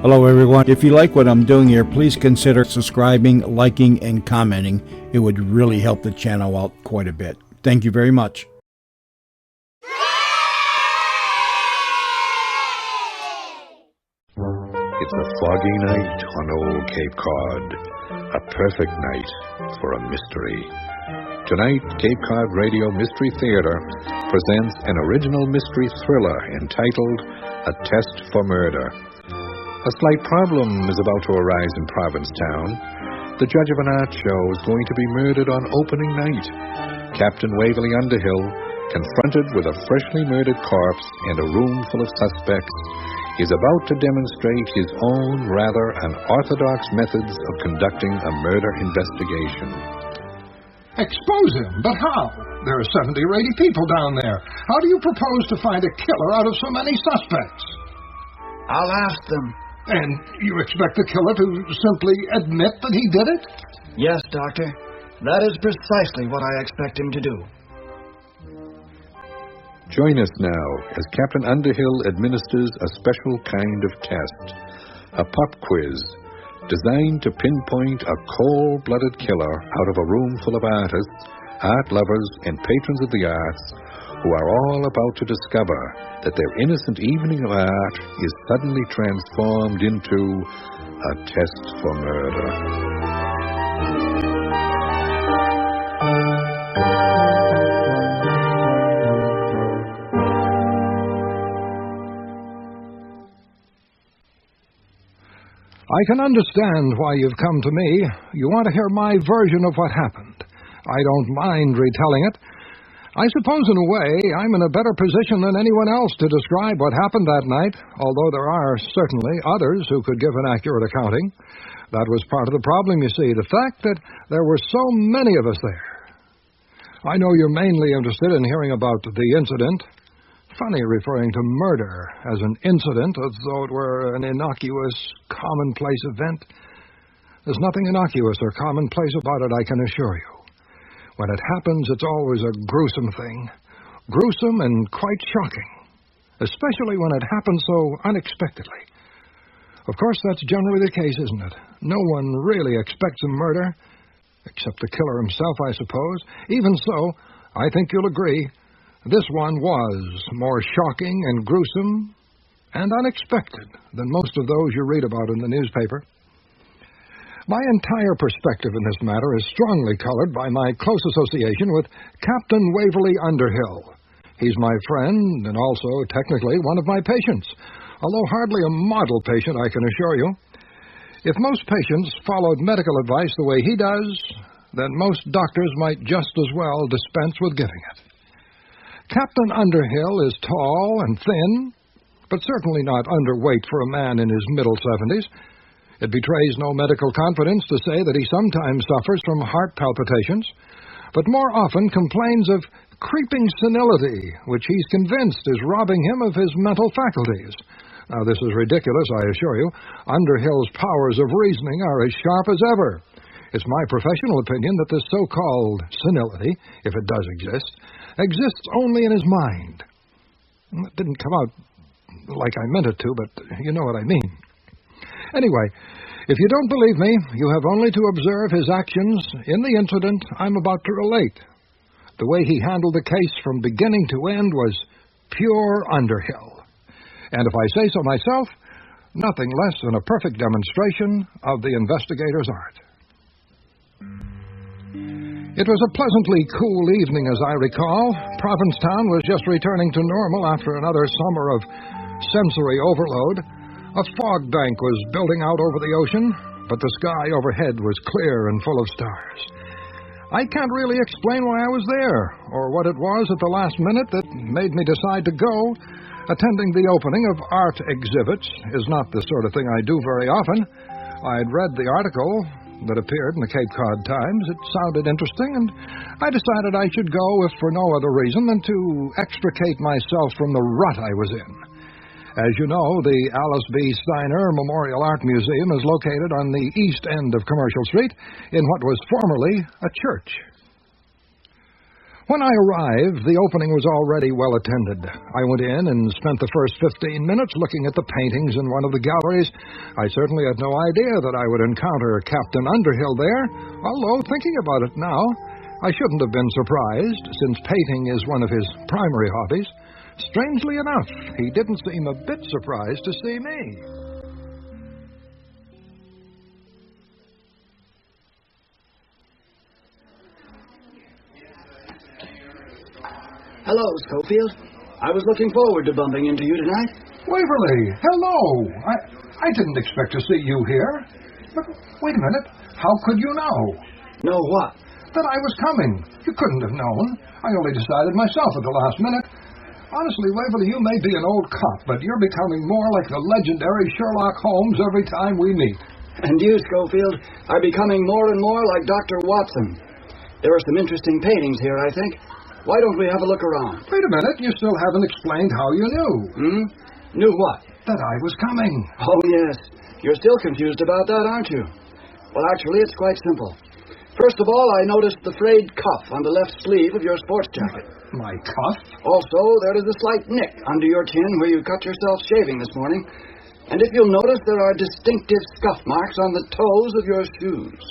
Hello everyone. If you like what I'm doing here, please consider subscribing, liking, and commenting. It would really help the channel out quite a bit. Thank you very much. It's a foggy night on old Cape Cod. A perfect night for a mystery. Tonight, Cape Cod Radio Mystery Theater presents an original mystery thriller entitled A Test for Murder. A slight problem is about to arise in Provincetown. The judge of an art show is going to be murdered on opening night. Captain Waverly Underhill, confronted with a freshly murdered corpse and a room full of suspects, is about to demonstrate his own rather unorthodox methods of conducting a murder investigation. Expose him? But how? There are 70 or 80 people down there. How do you propose to find a killer out of so many suspects? I'll ask them. And you expect the killer to simply admit that he did it? Yes, Doctor. That is precisely what I expect him to do. Join us now as Captain Underhill administers a special kind of test, a pop quiz, designed to pinpoint a cold-blooded killer out of a room full of artists, art lovers, and patrons of the arts who are all about to discover that their innocent evening of art is suddenly transformed into a test for murder. I can understand why you've come to me. You want to hear my version of what happened. I don't mind retelling it. I suppose, in a way, I'm in a better position than anyone else to describe what happened that night, although there are certainly others who could give an accurate accounting. That was part of the problem, you see, the fact that there were so many of us there. I know you're mainly interested in hearing about the incident. Funny referring to murder as an incident as though it were an innocuous, commonplace event. There's nothing innocuous or commonplace about it, I can assure you. When it happens, it's always a gruesome thing. Gruesome and quite shocking. Especially when it happens so unexpectedly. Of course, that's generally the case, isn't it? No one really expects a murder, except the killer himself, I suppose. Even so, I think you'll agree, this one was more shocking and gruesome and unexpected than most of those you read about in the newspaper. My entire perspective in this matter is strongly colored by my close association with Captain Waverly Underhill. He's my friend and also, technically, one of my patients, although hardly a model patient, I can assure you. If most patients followed medical advice the way he does, then most doctors might just as well dispense with giving it. Captain Underhill is tall and thin, but certainly not underweight for a man in his middle 70s. It betrays no medical confidence to say that he sometimes suffers from heart palpitations, but more often complains of creeping senility, which he's convinced is robbing him of his mental faculties. Now, this is ridiculous, I assure you. Underhill's powers of reasoning are as sharp as ever. It's my professional opinion that this so-called senility, if it does exist, exists only in his mind. It didn't come out like I meant it to, but you know what I mean. Anyway, if you don't believe me, you have only to observe his actions in the incident I'm about to relate. The way he handled the case from beginning to end was pure Underhill. And if I say so myself, nothing less than a perfect demonstration of the investigator's art. It was a pleasantly cool evening, as I recall. Provincetown was just returning to normal after another summer of sensory overload. A fog bank was building out over the ocean, but the sky overhead was clear and full of stars. I can't really explain why I was there, or what it was at the last minute that made me decide to go. Attending the opening of art exhibits is not the sort of thing I do very often. I'd read the article that appeared in the Cape Cod Times. It sounded interesting, and I decided I should go if for no other reason than to extricate myself from the rut I was in. As you know, the Alice B. Steiner Memorial Art Museum is located on the east end of Commercial Street in what was formerly a church. When I arrived, the opening was already well attended. I went in and spent the first 15 minutes looking at the paintings in one of the galleries. I certainly had no idea that I would encounter Captain Underhill there, although thinking about it now, I shouldn't have been surprised, since painting is one of his primary hobbies. Strangely enough, he didn't seem a bit surprised to see me. Hello, Schofield. I was looking forward to bumping into you tonight. Waverly, hello. I didn't expect to see you here. But wait a minute. How could you know? Know what? That I was coming. You couldn't have known. I only decided myself at the last minute. Honestly, Waverly, you may be an old cop, but you're becoming more like the legendary Sherlock Holmes every time we meet. And you, Schofield, are becoming more and more like Dr. Watson. There are some interesting paintings here, I think. Why don't we have a look around? Wait a minute. You still haven't explained how you knew. Knew what? That I was coming. Oh, yes. You're still confused about that, aren't you? Well, actually, it's quite simple. First of all, I noticed the frayed cuff on the left sleeve of your sports jacket. My cuff? Also, there is a slight nick under your chin where you cut yourself shaving this morning. And if you'll notice, there are distinctive scuff marks on the toes of your shoes.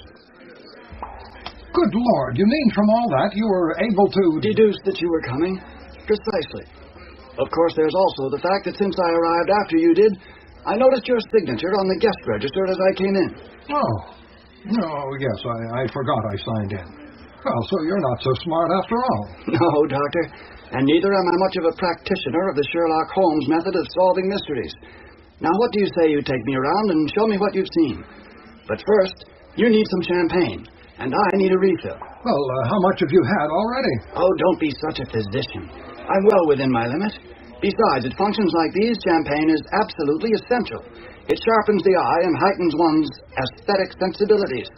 Good Lord, you mean from all that you were able to... Deduce that you were coming? Precisely. Of course, there's also the fact that since I arrived after you did, I noticed your signature on the guest register as I came in. Oh, yes, I forgot I signed in. Well, so you're not so smart after all. No, Doctor, and neither am I much of a practitioner of the Sherlock Holmes method of solving mysteries. Now, what do you say you take me around and show me what you've seen? But first, you need some champagne. And I need a refill. Well, how much have you had already? Oh, don't be such a physician. I'm well within my limit. Besides, at functions like these, champagne is absolutely essential. It sharpens the eye and heightens one's aesthetic sensibilities.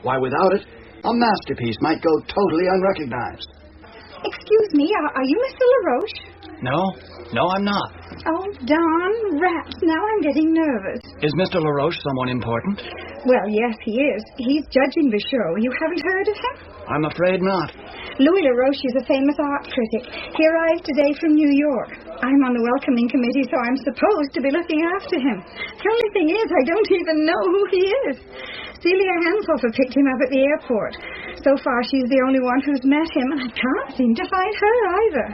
Why, without it, a masterpiece might go totally unrecognized. Excuse me, are you Mr. LaRoche? No, I'm not. Oh, darn rats. Now I'm getting nervous. Is Mr. LaRoche someone important? Well, yes, he is. He's judging the show. You haven't heard of him? I'm afraid not. Louis LaRoche is a famous art critic. He arrived today from New York. I'm on the welcoming committee, so I'm supposed to be looking after him. The only thing is, I don't even know who he is. Celia Hanshofer picked him up at the airport. So far, she's the only one who's met him, and I can't seem to find her either.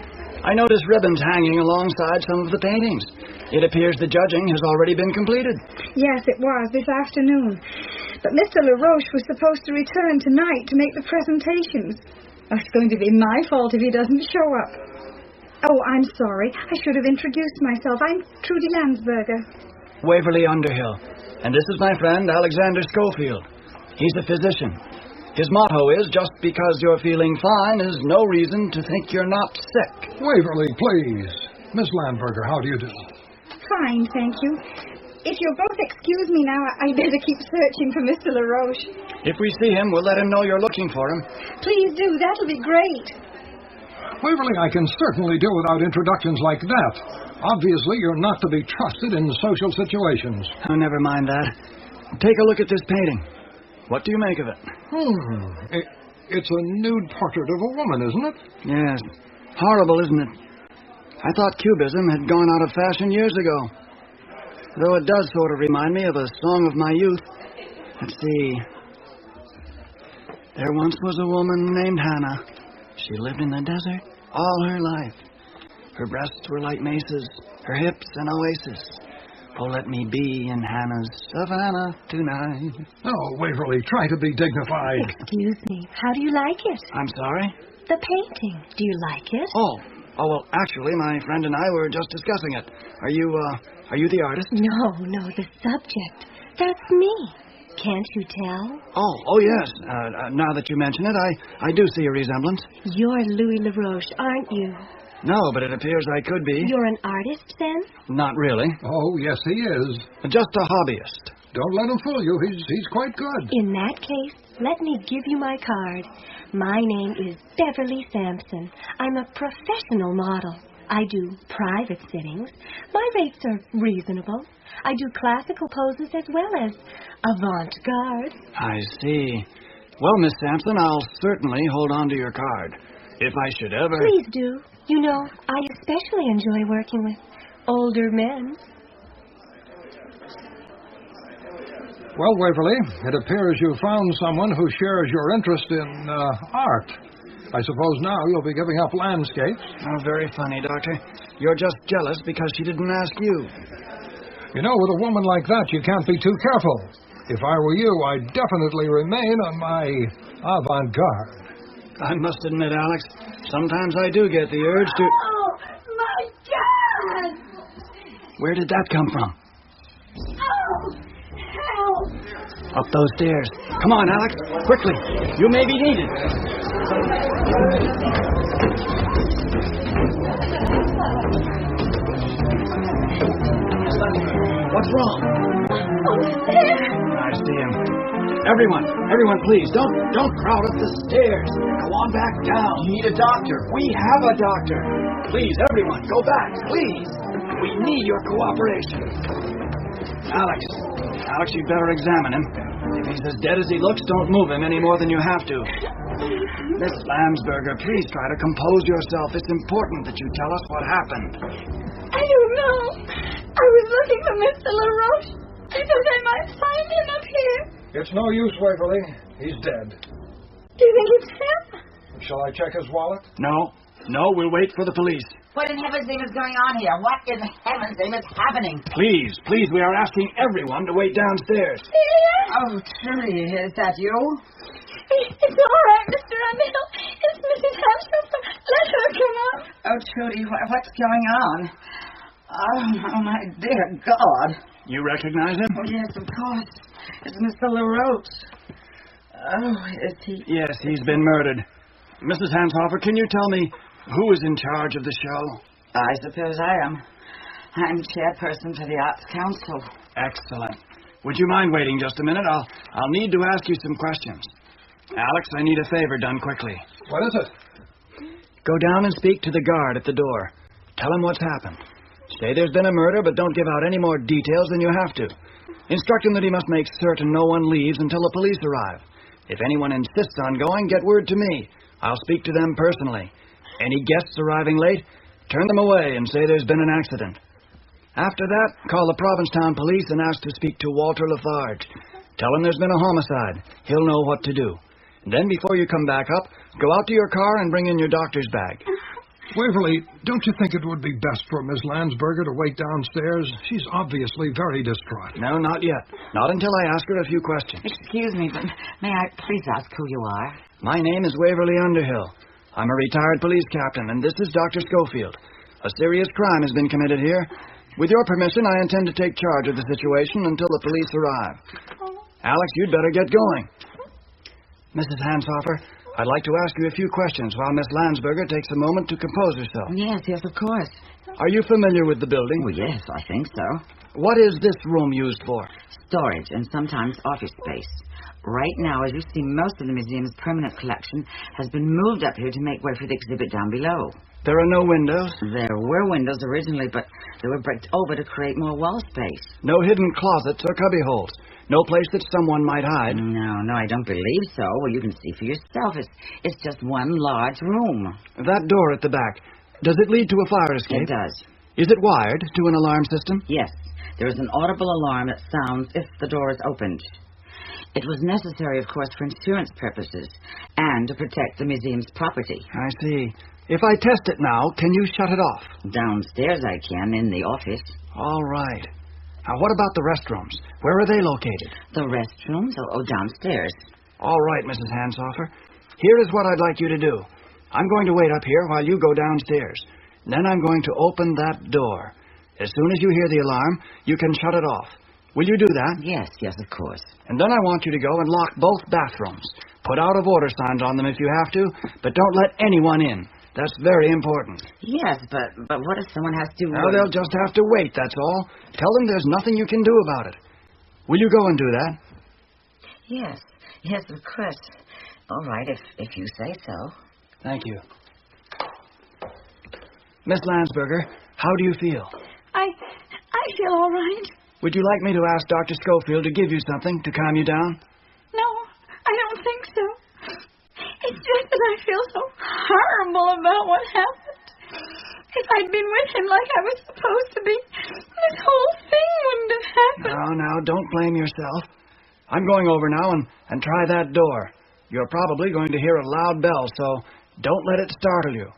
I noticed ribbons hanging alongside some of the paintings. It appears the judging has already been completed. Yes, it was, this afternoon. But Mr. LaRoche was supposed to return tonight to make the presentations. It's going to be my fault if he doesn't show up. Oh, I'm sorry. I should have introduced myself. I'm Trudy Landsberger. Waverly Underhill. And this is my friend, Alexander Schofield. He's a physician. His motto is, just because you're feeling fine is no reason to think you're not sick. Waverly, please. Miss Landberger, how do you do? Fine, thank you. If you'll both excuse me now, I'd better keep searching for Mr. LaRoche. If we see him, we'll let him know you're looking for him. Please do. That'll be great. Waverly, I can certainly do without introductions like that. Obviously, you're not to be trusted in social situations. Oh, never mind that. Take a look at this painting. What do you make of it? It's a nude portrait of a woman, isn't it? Yes. Horrible, isn't it? I thought Cubism had gone out of fashion years ago. Though it does sort of remind me of a song of my youth. Let's see. There once was a woman named Hannah. She lived in the desert all her life. Her breasts were like maces, her hips an oasis. Oh, let me be in Hannah's savannah tonight. Oh, Waverly, try to be dignified. Excuse me, how do you like it? I'm sorry? The painting. Do you like it? Oh, well, actually, my friend and I were just discussing it. Are you the artist? No, the subject. That's me. Can't you tell? Oh, yes. Now that you mention it, I do see a resemblance. You're Louis LaRoche, aren't you? No, but it appears I could be. You're an artist, then? Not really. Oh, yes, he is. Just a hobbyist. Don't let him fool you. He's quite good. In that case, let me give you my card. My name is Beverly Sampson. I'm a professional model. I do private sittings. My rates are reasonable. I do classical poses as well as avant-garde. I see. Well, Miss Sampson, I'll certainly hold on to your card. If I should ever... Please do. You know, I especially enjoy working with older men. Well, Waverly, it appears you found someone who shares your interest in art. I suppose now you'll be giving up landscapes. Oh, very funny, Doctor. You're just jealous because she didn't ask you. You know, with a woman like that, you can't be too careful. If I were you, I'd definitely remain on my avant-garde. I must admit, Alex, sometimes I do get the urge to... Oh, my God! Where did that come from? Oh, help! Up those stairs. Come on, Alex, quickly. You may be needed. What's wrong? Oh, there! I see him. Everyone, please, don't crowd up the stairs. Go on back down. You need a doctor. We have a doctor. Please, everyone, go back, please. We need your cooperation. Alex, you'd better examine him. If he's as dead as he looks, don't move him any more than you have to. Miss Landsberger, please try to compose yourself. It's important that you tell us what happened. I don't know. I was looking for Mr. LaRoche. I thought I might find him up here. It's no use, Waverly. He's dead. Do you think it's him? Shall I check his wallet? No, we'll wait for the police. What in heaven's name is going on here? What in heaven's name is happening? Please, we are asking everyone to wait downstairs. Celia? Oh, Trudy, is that you? It's all right, Mr. Underhill. It's Mrs. Hansel. Let her come up. Oh, Trudy, what's going on? Oh, my dear God. You recognize him? Oh, yes, of course. It's Mr. LaRoche. Oh, is he... Yes, he's been murdered. Mrs. Hanshofer, can you tell me who is in charge of the show? I suppose I am. I'm chairperson for the Arts Council. Excellent. Would you mind waiting just a minute? I'll need to ask you some questions. Alex, I need a favor done quickly. What is it? Go down and speak to the guard at the door. Tell him what's happened. Say there's been a murder, but don't give out any more details than you have to. Instruct him that he must make certain no one leaves until the police arrive. If anyone insists on going, get word to me. I'll speak to them personally. Any guests arriving late, turn them away and say there's been an accident. After that, call the Provincetown police and ask to speak to Walter Lafarge. Tell him there's been a homicide. He'll know what to do. And then before you come back up, go out to your car and bring in your doctor's bag. Waverly, don't you think it would be best for Miss Landsberger to wait downstairs? She's obviously very distraught. No, not yet. Not until I ask her a few questions. Excuse me, but may I please ask who you are? My name is Waverly Underhill. I'm a retired police captain, and this is Dr. Schofield. A serious crime has been committed here. With your permission, I intend to take charge of the situation until the police arrive. Alex, you'd better get going. Mrs. Hanshofer, I'd like to ask you a few questions while Miss Landsberger takes a moment to compose herself. Yes, of course. Are you familiar with the building? Oh, yes, I think so. What is this room used for? Storage and sometimes office space. Right now, as you see, most of the museum's permanent collection has been moved up here to make way for the exhibit down below. There are no windows? There were windows originally, but they were bricked over to create more wall space. No hidden closets or cubbyholes? No place that someone might hide? No, I don't believe so. Well, you can see for yourself. It's just one large room. That door at the back, does it lead to a fire escape? It does. Is it wired to an alarm system? Yes. There is an audible alarm that sounds if the door is opened. It was necessary, of course, for insurance purposes and to protect the museum's property. I see. If I test it now, can you shut it off? Downstairs I can, in the office. All right. Now, what about the restrooms? Where are they located? The restrooms? Oh, downstairs. All right, Mrs. Hanshofer. Here is what I'd like you to do. I'm going to wait up here while you go downstairs. Then I'm going to open that door. As soon as you hear the alarm, you can shut it off. Will you do that? Yes, of course. And then I want you to go and lock both bathrooms. Put out-of-order signs on them if you have to, but don't let anyone in. That's very important. Yes, but what if someone has to... Now, they'll just have to wait, that's all. Tell them there's nothing you can do about it. Will you go and do that? Yes, of course. All right, if you say so. Thank you. Miss Landsberger, how do you feel? I feel all right. Would you like me to ask Dr. Schofield to give you something to calm you down? No, I don't think so. It's just that I feel so horrible about what happened. If I'd been with him like I was supposed to be, this whole thing wouldn't have happened. Now, don't blame yourself. I'm going over now and try that door. You're probably going to hear a loud bell, so don't let it startle you.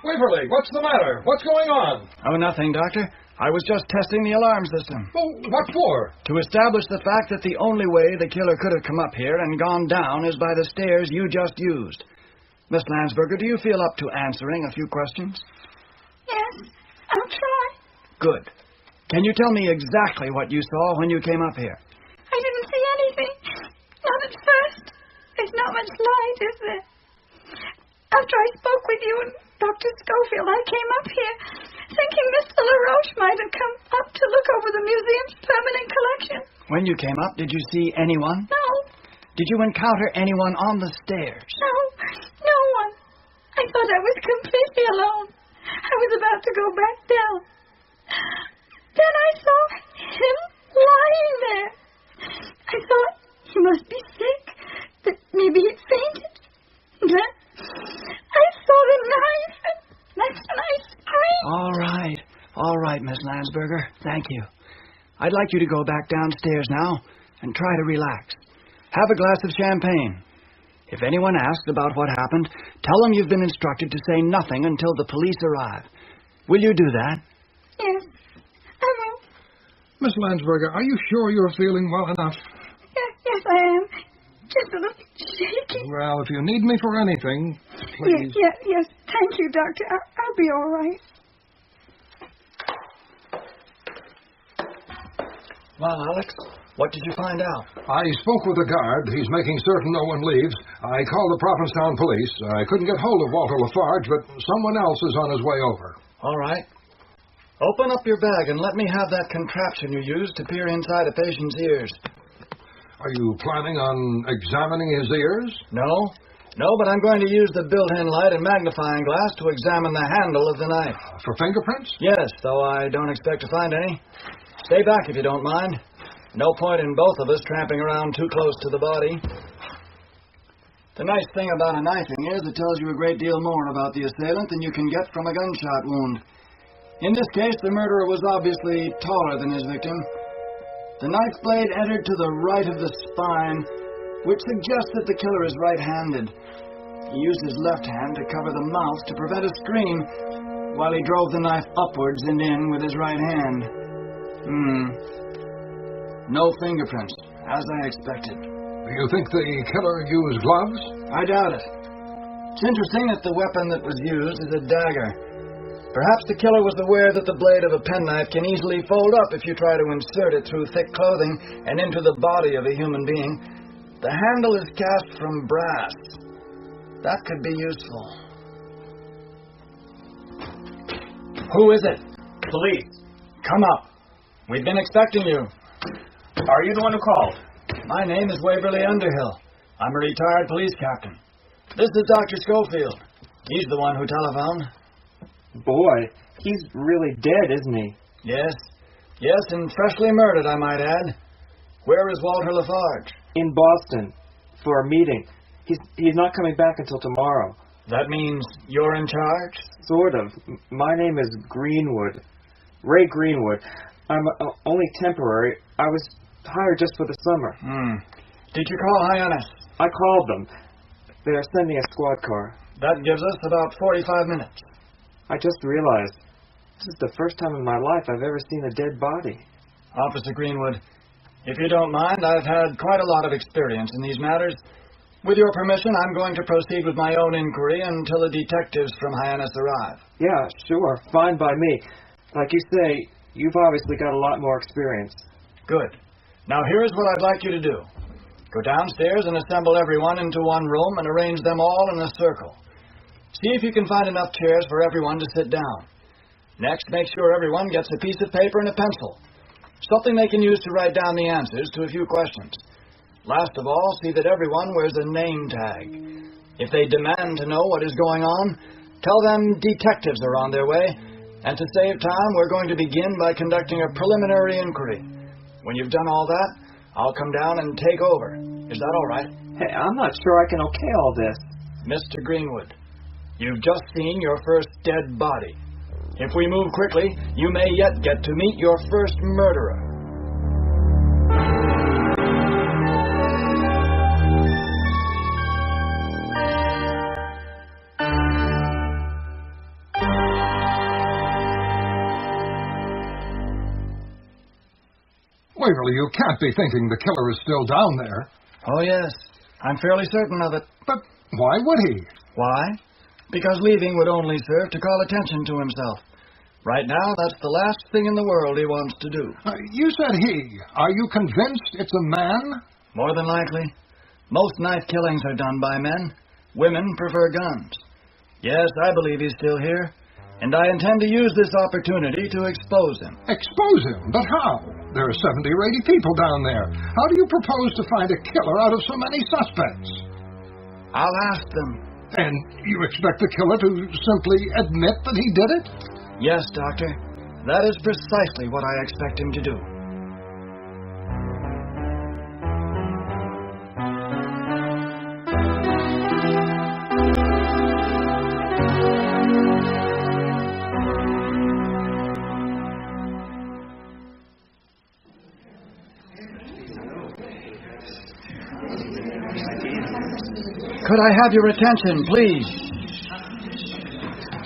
Waverly, what's the matter? What's going on? Oh, nothing, Doctor. I was just testing the alarm system. Oh, what for? To establish the fact that the only way the killer could have come up here and gone down is by the stairs you just used. Miss Landsberger, do you feel up to answering a few questions? Yes, I'll try. Good. Can you tell me exactly what you saw when you came up here? I didn't see anything. Not at first. There's not much light, is there? After I spoke with you and Dr. Schofield, I came up here thinking Mr. LaRoche might have come up to look over the museum's permanent collection. When you came up, did you see anyone? No. Did you encounter anyone on the stairs? No one. I thought I was completely alone. I was about to go back down. Then I saw him lying there. I thought he must be sick, that maybe he'd fainted. Then I saw the knife, and that's when I screamed. All right, Miss Landsberger. Thank you. I'd like you to go back downstairs now and try to relax. Have a glass of champagne. If anyone asks about what happened, tell them you've been instructed to say nothing until the police arrive. Will you do that? Yes, I will. Miss Landsberger, are you sure you're feeling well enough? Yes, I am. Just a little shaky. Well, if you need me for anything, please. Yes. Thank you, Doctor. I'll be all right. Well, Alex, what did you find out? I spoke with the guard. He's making certain no one leaves. I called the Provincetown police. I couldn't get hold of Walter Lafarge, but someone else is on his way over. All right. Open up your bag and let me have that contraption you used to peer inside a patient's ears. Are you planning on examining his ears? No, but I'm going to use the built-in light and magnifying glass to examine the handle of the knife. For fingerprints? Yes, though I don't expect to find any. Stay back if you don't mind. No point in both of us tramping around too close to the body. The nice thing about a knifing is it tells you a great deal more about the assailant than you can get from a gunshot wound. In this case, the murderer was obviously taller than his victim. The knife blade entered to the right of the spine, which suggests that the killer is right-handed. He used his left hand to cover the mouth to prevent a scream, while he drove the knife upwards and in with his right hand. No fingerprints, as I expected. Do you think the killer used gloves? I doubt it. It's interesting that the weapon that was used is a dagger. Perhaps the killer was aware that the blade of a penknife can easily fold up if you try to insert it through thick clothing and into the body of a human being. The handle is cast from brass. That could be useful. Who is it? Police. Come up. We've been expecting you. Are you the one who called? My name is Waverly Underhill. I'm a retired police captain. This is Dr. Schofield. He's the one who telephoned. Boy, he's really dead, isn't he? Yes, and freshly murdered, I might add. Where is Walter Lafarge? In Boston, for a meeting. He's not coming back until tomorrow. That means you're in charge? Sort of. My name is Greenwood. Ray Greenwood. I'm only temporary. I was hired just for the summer. Did you call Hyannis? I called them. They're sending a squad car. That gives us about 45 minutes. I just realized this is the first time in my life I've ever seen a dead body. Officer Greenwood, if you don't mind, I've had quite a lot of experience in these matters. With your permission, I'm going to proceed with my own inquiry until the detectives from Hyannis arrive. Yeah, sure. Fine by me. Like you say, you've obviously got a lot more experience. Good. Now here's what I'd like you to do. Go downstairs and assemble everyone into one room and arrange them all in a circle. See if you can find enough chairs for everyone to sit down. Next, make sure everyone gets a piece of paper and a pencil. Something they can use to write down the answers to a few questions. Last of all, see that everyone wears a name tag. If they demand to know what is going on, tell them detectives are on their way And to save time, we're going to begin by conducting a preliminary inquiry. When you've done all that, I'll come down and take over. Is that all right? Hey, I'm not sure I can okay all this. Mr. Greenwood, you've just seen your first dead body. If we move quickly, you may yet get to meet your first murderer. Waverly, you can't be thinking the killer is still down there. Oh, yes. I'm fairly certain of it. But why would he? Why? Because leaving would only serve to call attention to himself. Right now, that's the last thing in the world he wants to do. You said he. Are you convinced it's a man? More than likely. Most knife killings are done by men. Women prefer guns. Yes, I believe he's still here. And I intend to use this opportunity to expose him. Expose him? But how? There are 70 or 80 people down there. How do you propose to find a killer out of so many suspects? I'll ask them. And you expect the killer to simply admit that he did it? Yes, Doctor. That is precisely what I expect him to do. Could I have your attention, please?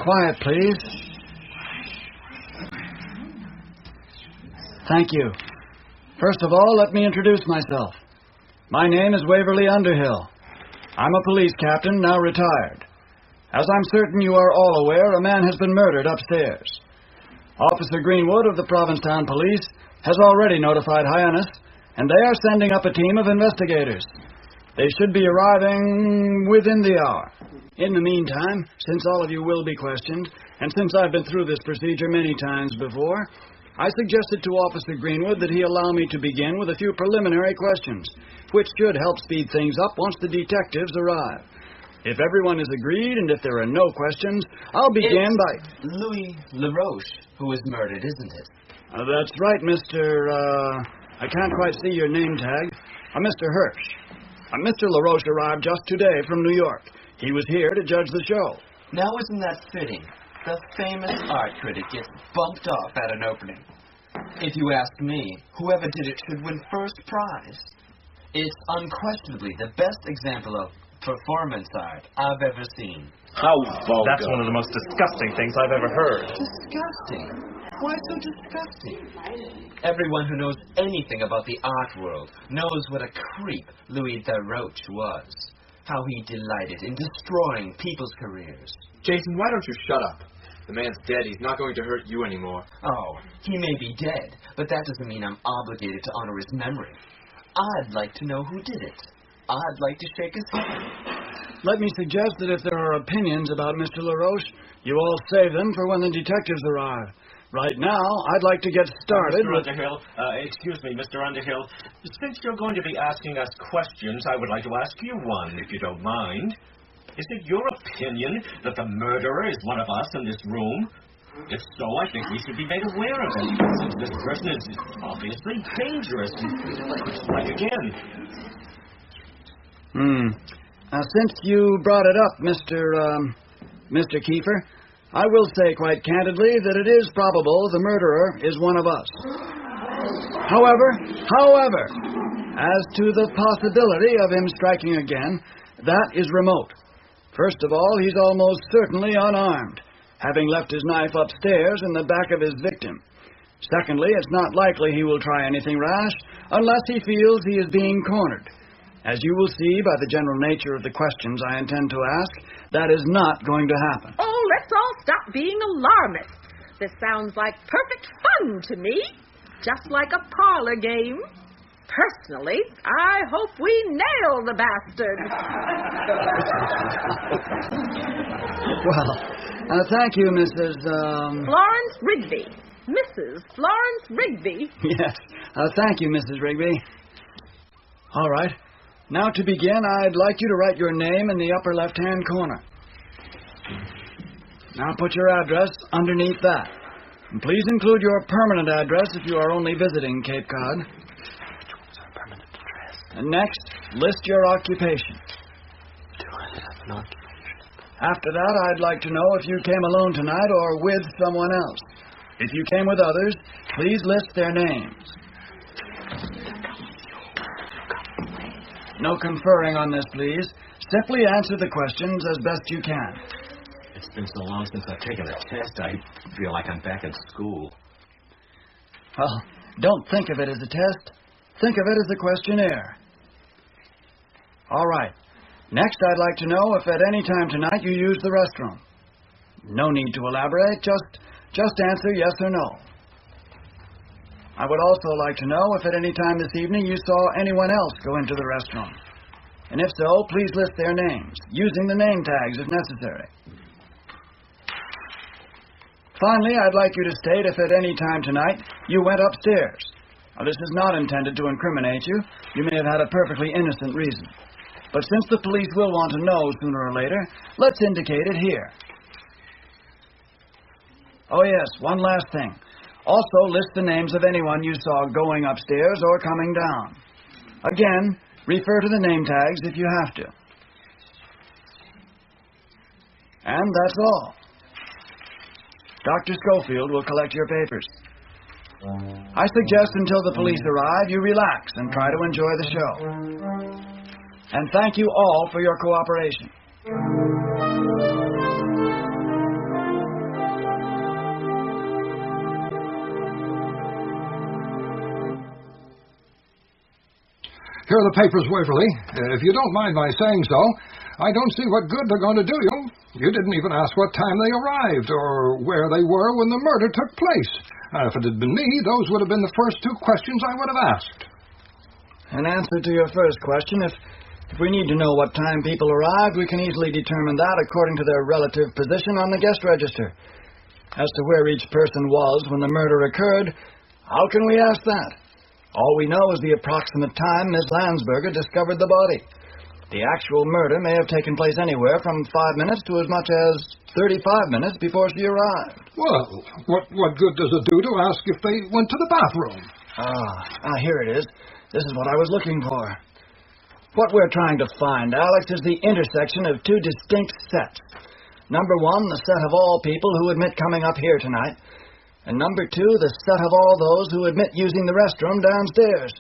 Quiet, please. Thank you. First of all, let me introduce myself. My name is Waverly Underhill. I'm a police captain, now retired. As I'm certain you are all aware, a man has been murdered upstairs. Officer Greenwood of the Provincetown Police has already notified Hyannis, and they are sending up a team of investigators. They should be arriving within the hour. In the meantime, since all of you will be questioned, and since I've been through this procedure many times before, I suggested to Officer Greenwood that he allow me to begin with a few preliminary questions, which should help speed things up once the detectives arrive. If everyone is agreed, and if there are no questions, I'll begin by... Louis LaRoche, who was murdered, isn't it? That's right, Mr. I can't quite see your name tag. Mr. Hirsch. Mr. LaRoche arrived just today from New York. He was here to judge the show. Now, isn't that fitting? The famous art critic gets bumped off at an opening. If you ask me, whoever did it should win first prize. It's unquestionably the best example of performance art I've ever seen. How vulgar. That's one of the most disgusting things I've ever heard. Disgusting? Why so disgusting? Everyone who knows anything about the art world knows what a creep Louis LaRoche was. How he delighted in destroying people's careers. Jason, why don't you shut up? The man's dead. He's not going to hurt you anymore. Oh, he may be dead, but that doesn't mean I'm obligated to honor his memory. I'd like to know who did it. I'd like to shake his hand. Let me suggest that if there are opinions about Mr. LaRoche, you all save them for when the detectives arrive. Right now, I'd like to get started Mr. Underhill, excuse me, Mr. Underhill. Since you're going to be asking us questions, I would like to ask you one, if you don't mind. Is it your opinion that the murderer is one of us in this room? If so, I think we should be made aware of it, since this person is obviously dangerous. Like again. Since you brought it up, Mr. Kiefer, I will say quite candidly that it is probable the murderer is one of us. However, as to the possibility of him striking again, that is remote. First of all, he's almost certainly unarmed, having left his knife upstairs in the back of his victim. Secondly, it's not likely he will try anything rash unless he feels he is being cornered. As you will see by the general nature of the questions I intend to ask, that is not going to happen. Oh, let's all stop being alarmists. This sounds like perfect fun to me, just like a parlor game. Personally, I hope we nail the bastard. Well, thank you, Mrs. Florence Rigby. Mrs. Florence Rigby. Yes, thank you, Mrs. Rigby. All right. Now, to begin, I'd like you to write your name in the upper left-hand corner. Now, put your address underneath that. And please include your permanent address if you are only visiting Cape Cod. And next, list your occupation. After that, I'd like to know if you came alone tonight or with someone else. If you came with others, please list their names. No conferring on this, please. Simply answer the questions as best you can. It's been so long since I've taken a test, I feel like I'm back in school. Well, don't think of it as a test. Think of it as a questionnaire. All right. Next, I'd like to know if at any time tonight you used the restroom. No need to elaborate. Just answer yes or no. I would also like to know if at any time this evening you saw anyone else go into the restroom. And if so, please list their names, using the name tags if necessary. Finally, I'd like you to state if at any time tonight you went upstairs. Now, this is not intended to incriminate you. You may have had a perfectly innocent reason. But since the police will want to know sooner or later, let's indicate it here. Oh, yes, one last thing. Also, list the names of anyone you saw going upstairs or coming down. Again, refer to the name tags if you have to. And that's all. Dr. Schofield will collect your papers. I suggest until the police arrive, you relax and try to enjoy the show. And thank you all for your cooperation. Here are the papers, Waverly. If you don't mind my saying so, I don't see what good they're going to do you. You didn't even ask what time they arrived or where they were when the murder took place. If it had been me, those would have been the first two questions I would have asked. In answer to your first question, if we need to know what time people arrived, we can easily determine that according to their relative position on the guest register. As to where each person was when the murder occurred, how can we ask that? All we know is the approximate time Miss Landsberger discovered the body. The actual murder may have taken place anywhere from 5 minutes to as much as 35 minutes before she arrived. Well, what good does it do to ask if they went to the bathroom? Here it is. This is what I was looking for. What we're trying to find, Alex, is the intersection of two distinct sets. Number one, the set of all people who admit coming up here tonight. And number two, the set of all those who admit using the restroom downstairs.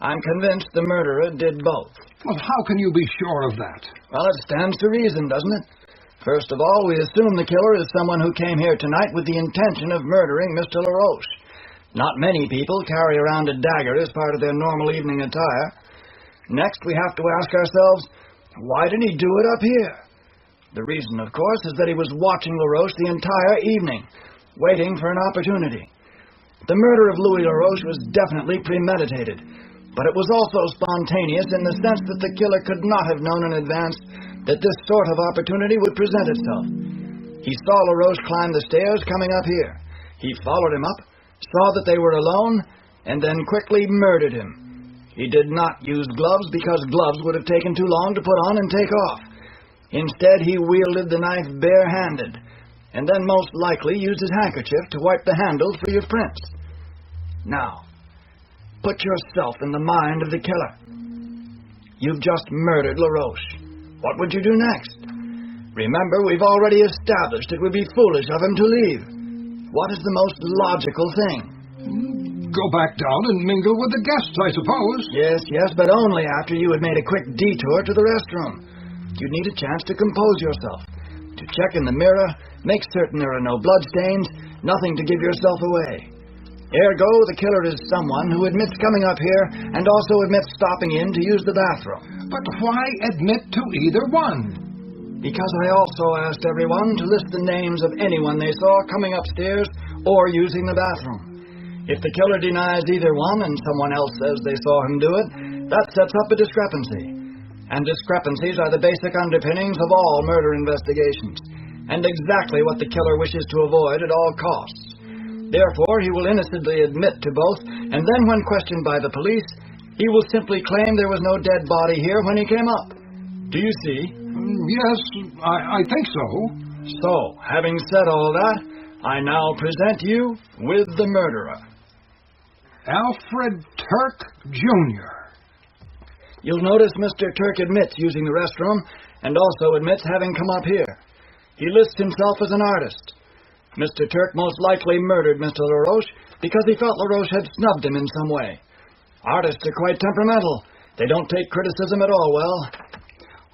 I'm convinced the murderer did both. Well, how can you be sure of that? Well, it stands to reason, doesn't it? First of all, we assume the killer is someone who came here tonight with the intention of murdering Mr. LaRoche. Not many people carry around a dagger as part of their normal evening attire. Next, we have to ask ourselves, why did he do it up here? The reason, of course, is that he was watching LaRoche the entire evening, waiting for an opportunity. The murder of Louis LaRoche was definitely premeditated, but it was also spontaneous in the sense that the killer could not have known in advance that this sort of opportunity would present itself. He saw LaRoche climb the stairs coming up here. He followed him up, saw that they were alone, and then quickly murdered him. He did not use gloves because gloves would have taken too long to put on and take off. Instead, he wielded the knife barehanded, and then most likely used his handkerchief to wipe the handle free of prints. Now, put yourself in the mind of the killer. You've just murdered LaRoche. What would you do next? Remember, we've already established it would be foolish of him to leave. What is the most logical thing? Go back down and mingle with the guests, I suppose. Yes, but only after you had made a quick detour to the restroom. You'd need a chance to compose yourself, to check in the mirror, make certain there are no bloodstains, nothing to give yourself away. Ergo, the killer is someone who admits coming up here and also admits stopping in to use the bathroom. But why admit to either one? Because I also asked everyone to list the names of anyone they saw coming upstairs or using the bathroom. If the killer denies either one and someone else says they saw him do it, that sets up a discrepancy. And discrepancies are the basic underpinnings of all murder investigations, and exactly what the killer wishes to avoid at all costs. Therefore, he will innocently admit to both, and then when questioned by the police, he will simply claim there was no dead body here when he came up. Do you see? Yes, I think so. So, having said all that, I now present you with the murderer. Alfred Turk, Jr. You'll notice Mr. Turk admits using the restroom and also admits having come up here. He lists himself as an artist. Mr. Turk most likely murdered Mr. LaRoche because he felt LaRoche had snubbed him in some way. Artists are quite temperamental. They don't take criticism at all well.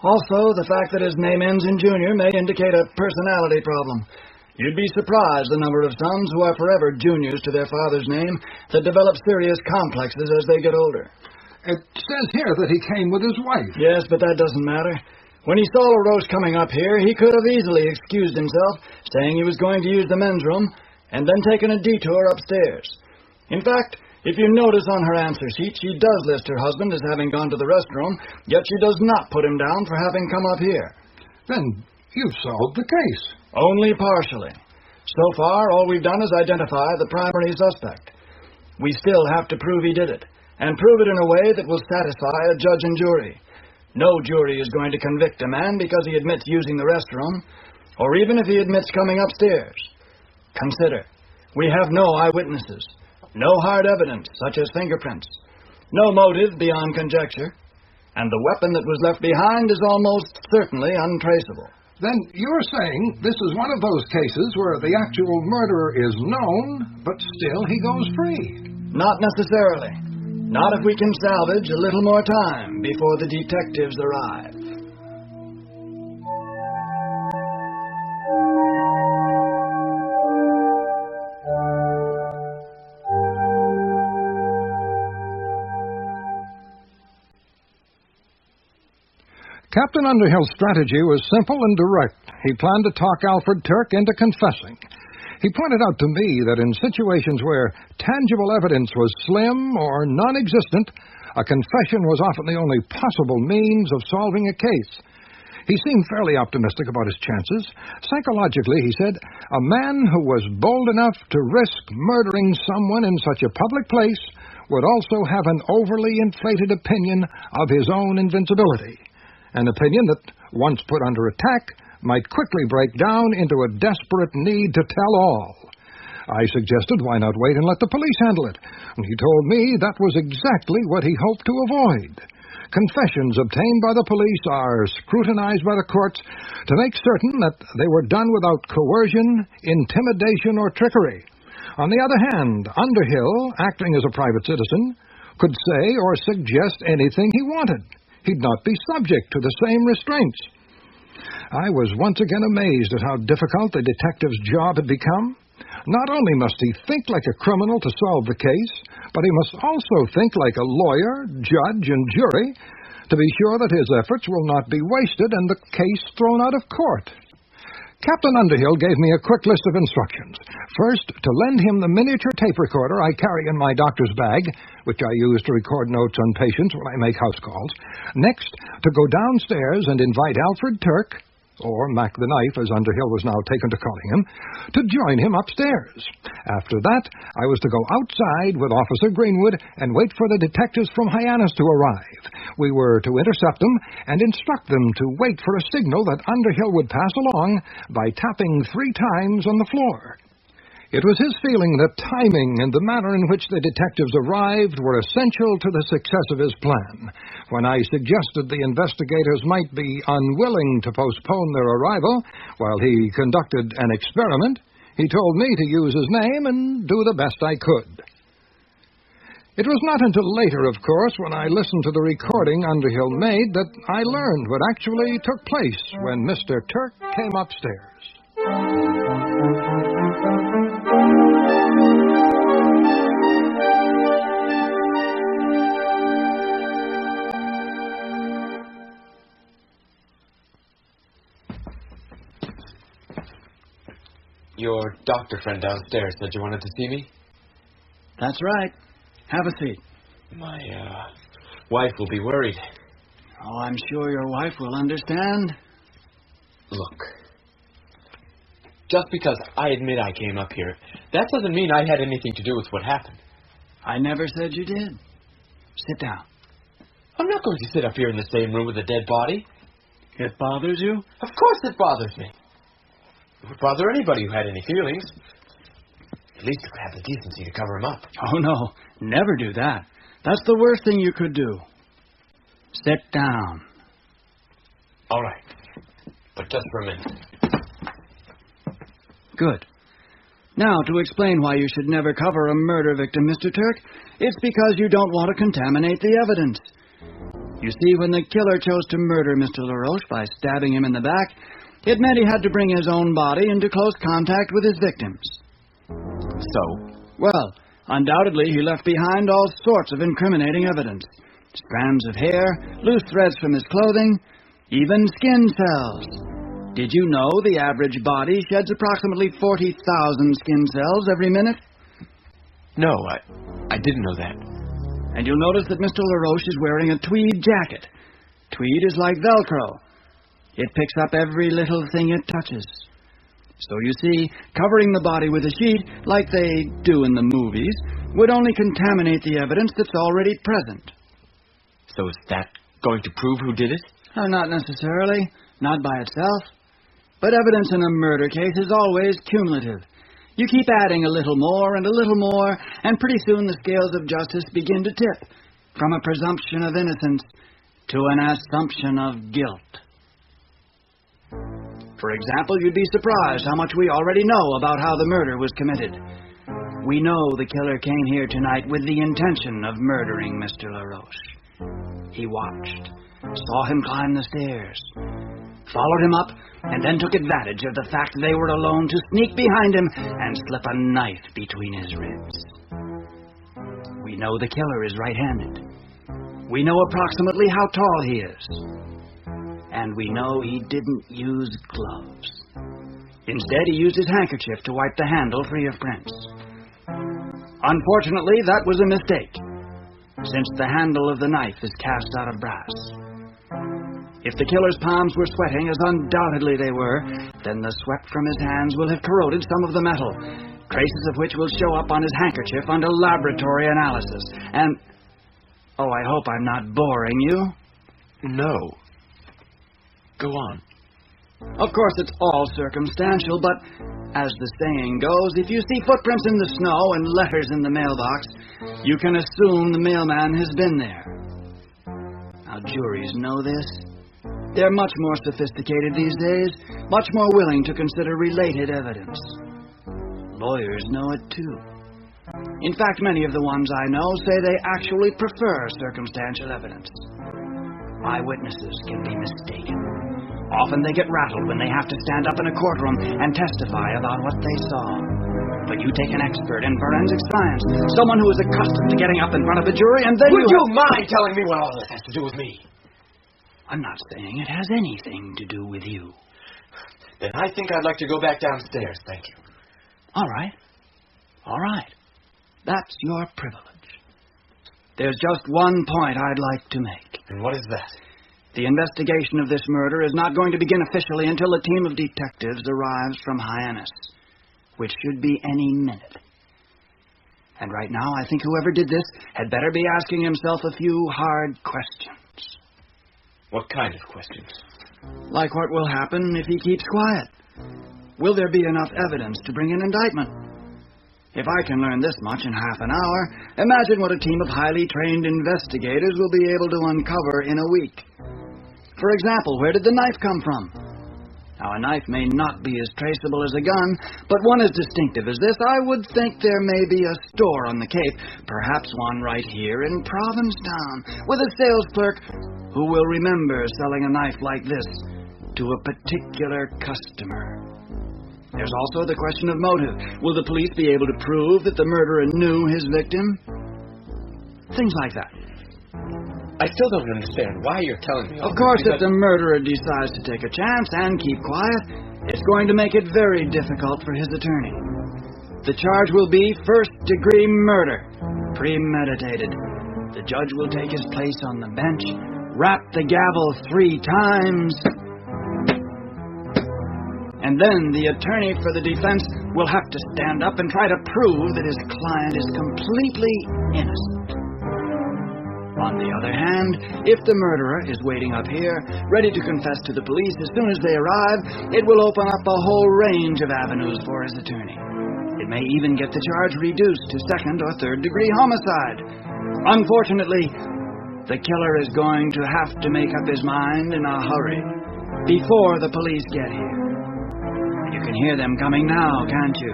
Also, the fact that his name ends in Junior may indicate a personality problem. You'd be surprised the number of sons who are forever juniors to their father's name that develop serious complexes as they get older. It says here that he came with his wife. Yes, but that doesn't matter. When he saw LaRoche coming up here, he could have easily excused himself, saying he was going to use the men's room, and then taken a detour upstairs. In fact, if you notice on her answer sheet, she does list her husband as having gone to the restroom, yet she does not put him down for having come up here. Then you've solved the case. Only partially. So far, all we've done is identify the primary suspect. We still have to prove he did it, and prove it in a way that will satisfy a judge and jury. No jury is going to convict a man because he admits using the restroom, or even if he admits coming upstairs. Consider, we have no eyewitnesses, no hard evidence, such as fingerprints, no motive beyond conjecture, and the weapon that was left behind is almost certainly untraceable. Then you're saying this is one of those cases where the actual murderer is known, but still he goes free? Not necessarily. Not if we can salvage a little more time before the detectives arrive. Captain Underhill's strategy was simple and direct. He planned to talk Alfred Turk into confessing. He pointed out to me that in situations where tangible evidence was slim or non-existent, a confession was often the only possible means of solving a case. He seemed fairly optimistic about his chances. Psychologically, he said, a man who was bold enough to risk murdering someone in such a public place would also have an overly inflated opinion of his own invincibility, an opinion that, once put under attack, might quickly break down into a desperate need to tell all. I suggested why not wait and let the police handle it. He told me that was exactly what he hoped to avoid. Confessions obtained by the police are scrutinized by the courts to make certain that they were done without coercion, intimidation, or trickery. On the other hand, Underhill, acting as a private citizen, could say or suggest anything he wanted. He'd not be subject to the same restraints. I was once again amazed at how difficult the detective's job had become. Not only must he think like a criminal to solve the case, but he must also think like a lawyer, judge, and jury to be sure that his efforts will not be wasted and the case thrown out of court. Captain Underhill gave me a quick list of instructions. First, to lend him the miniature tape recorder I carry in my doctor's bag, which I use to record notes on patients when I make house calls. Next, to go downstairs and invite Alfred Turk, or Mac the Knife, as Underhill was now taken to calling him, to join him upstairs. After that, I was to go outside with Officer Greenwood and wait for the detectives from Hyannis to arrive. We were to intercept them and instruct them to wait for a signal that Underhill would pass along by tapping 3 times on the floor. It was his feeling that timing and the manner in which the detectives arrived were essential to the success of his plan. When I suggested the investigators might be unwilling to postpone their arrival while he conducted an experiment, he told me to use his name and do the best I could. It was not until later, of course, when I listened to the recording Underhill made, that I learned what actually took place when Mr. Turk came upstairs. Your doctor friend downstairs said you wanted to see me? That's right. Have a seat. My, wife will be worried. Oh, I'm sure your wife will understand. Look, just because I admit I came up here, that doesn't mean I had anything to do with what happened. I never said you did. Sit down. I'm not going to sit up here in the same room with a dead body. It bothers you? Of course it bothers me. It would bother anybody who had any feelings. At least it would have the decency to cover him up. Oh, no. Never do that. That's the worst thing you could do. Sit down. All right. But just for a minute. Good. Now, to explain why you should never cover a murder victim, Mr. Turk, it's because you don't want to contaminate the evidence. You see, when the killer chose to murder Mr. LaRoche by stabbing him in the back, it meant he had to bring his own body into close contact with his victims. So? Well, undoubtedly he left behind all sorts of incriminating evidence. Strands of hair, loose threads from his clothing, even skin cells. Did you know the average body sheds approximately 40,000 skin cells every minute? No, I didn't know that. And you'll notice that Mr. LaRoche is wearing a tweed jacket. Tweed is like Velcro. It picks up every little thing it touches. So you see, covering the body with a sheet, like they do in the movies, would only contaminate the evidence that's already present. So is that going to prove who did it? Not necessarily. Not by itself. But evidence in a murder case is always cumulative. You keep adding a little more, and pretty soon the scales of justice begin to tip, from a presumption of innocence to an assumption of guilt. For example, you'd be surprised how much we already know about how the murder was committed. We know the killer came here tonight with the intention of murdering Mr. LaRoche. He watched, saw him climb the stairs, followed him up, and then took advantage of the fact they were alone to sneak behind him and slip a knife between his ribs. We know the killer is right-handed. We know approximately how tall he is. And we know he didn't use gloves. Instead, he used his handkerchief to wipe the handle free of prints. Unfortunately, that was a mistake, since the handle of the knife is cast out of brass. If the killer's palms were sweating, as undoubtedly they were, then the sweat from his hands will have corroded some of the metal, traces of which will show up on his handkerchief under laboratory analysis. And, oh, I hope I'm not boring you. No. Go on. Of course, it's all circumstantial, but as the saying goes, if you see footprints in the snow and letters in the mailbox, you can assume the mailman has been there. Now, juries know this. They're much more sophisticated these days, much more willing to consider related evidence. Lawyers know it, too. In fact, many of the ones I know say they actually prefer circumstantial evidence. Eyewitnesses can be mistaken. Often they get rattled when they have to stand up in a courtroom and testify about what they saw. But you take an expert in forensic science, someone who is accustomed to getting up in front of a jury, and then Would you mind telling me what all this has to do with me? I'm not saying it has anything to do with you. Then I think I'd like to go back downstairs, thank you. All right. That's your privilege. There's just one point I'd like to make. And what is that? The investigation of this murder is not going to begin officially until a team of detectives arrives from Hyannis, which should be any minute. And right now, I think whoever did this had better be asking himself a few hard questions. What kind of questions? Like what will happen if he keeps quiet? Will there be enough evidence to bring an indictment? If I can learn this much in half an hour, imagine what a team of highly trained investigators will be able to uncover in a week. For example, where did the knife come from? Now, a knife may not be as traceable as a gun, but one as distinctive as this, I would think there may be a store on the Cape, perhaps one right here in Provincetown, with a sales clerk who will remember selling a knife like this to a particular customer. There's also the question of motive. Will the police be able to prove that the murderer knew his victim? Things like that. I still don't understand why you're telling me all Of course, this, if the murderer decides to take a chance and keep quiet, it's going to make it very difficult for his attorney. The charge will be first-degree murder, premeditated. The judge will take his place on the bench, rap the gavel 3 times, and then the attorney for the defense will have to stand up and try to prove that his client is completely innocent. On the other hand, if the murderer is waiting up here, ready to confess to the police as soon as they arrive, it will open up a whole range of avenues for his attorney. It may even get the charge reduced to second or third degree homicide. Unfortunately, the killer is going to have to make up his mind in a hurry before the police get here. You can hear them coming now, can't you?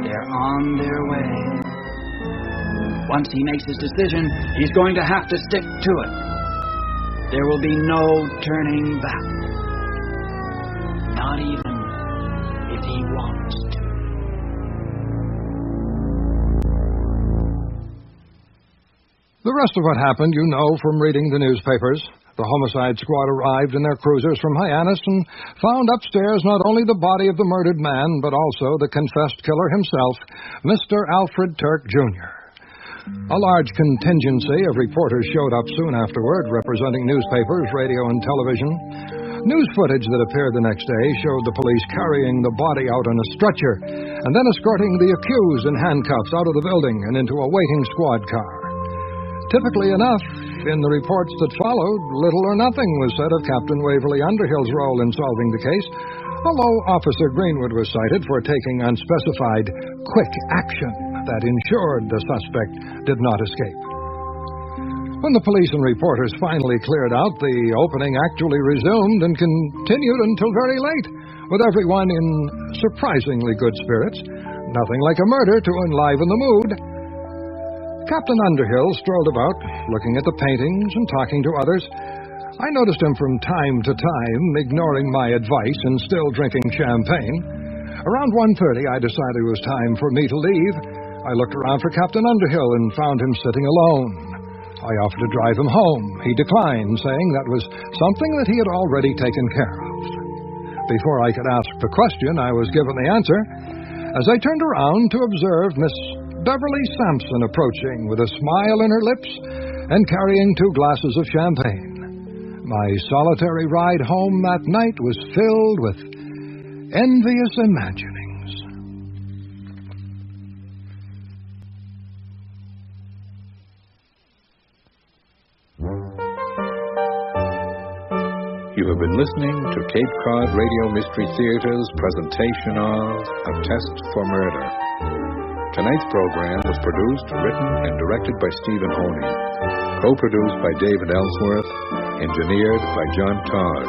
They're on their way. Once he makes his decision, he's going to have to stick to it. There will be no turning back. Not even if he wants to. The rest of what happened you know from reading the newspapers. The homicide squad arrived in their cruisers from Hyannis and found upstairs not only the body of the murdered man, but also the confessed killer himself, Mr. Alfred Turk, Jr. A large contingency of reporters showed up soon afterward, representing newspapers, radio, and television. News footage that appeared the next day showed the police carrying the body out on a stretcher and then escorting the accused in handcuffs out of the building and into a waiting squad car. Typically enough, in the reports that followed, little or nothing was said of Captain Waverly Underhill's role in solving the case, although Officer Greenwood was cited for taking unspecified quick action that ensured the suspect did not escape. When the police and reporters finally cleared out, the opening actually resumed and continued until very late, with everyone in surprisingly good spirits. Nothing like a murder to enliven the mood. Captain Underhill strolled about, looking at the paintings and talking to others. I noticed him from time to time, ignoring my advice and still drinking champagne. Around 1:30, I decided it was time for me to leave. I looked around for Captain Underhill and found him sitting alone. I offered to drive him home. He declined, saying that was something that he had already taken care of. Before I could ask the question, I was given the answer, as I turned around to observe Miss Beverly Sampson approaching with a smile on her lips and carrying 2 glasses of champagne. My solitary ride home that night was filled with envious imaginings. You have been listening to Cape Cod Radio Mystery Theater's presentation of A Test for Murder. Tonight's program was produced, written, and directed by Stephen Honey, co-produced by David Ellsworth, engineered by John Todd,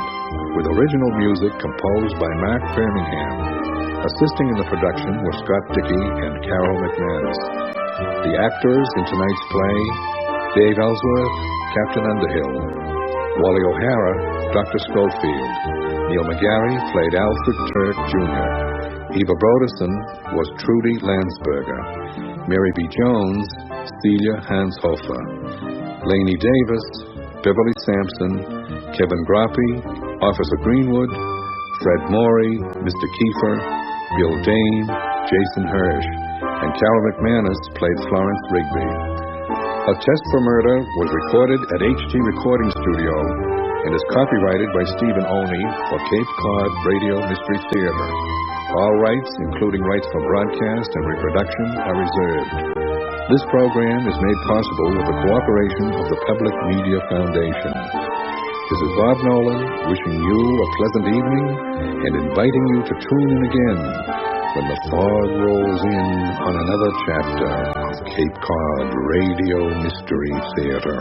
with original music composed by Mark Birmingham. Assisting in the production were Scott Dickey and Carol McManus. The actors in tonight's play: Dave Ellsworth, Captain Underhill; Wally O'Hara, Dr. Schofield; Neil McGarry played Alfred Turk, Jr., Eva Broderson was Trudy Landsberger, Mary B. Jones, Celia Hanshofer, Laney Davis, Beverly Sampson, Kevin Groppe, Officer Greenwood, Fred Morey, Mr. Kiefer, Bill Dane, Jason Hirsch, and Carol McManus played Florence Rigby. A Test for Murder was recorded at HT Recording Studio and is copyrighted by Stephen Oney for Cape Cod Radio Mystery Theater. All rights, including rights for broadcast and reproduction, are reserved. This program is made possible with the cooperation of the Public Media Foundation. This is Bob Nolan wishing you a pleasant evening and inviting you to tune in again when the fog rolls in on another chapter of Cape Cod Radio Mystery Theater.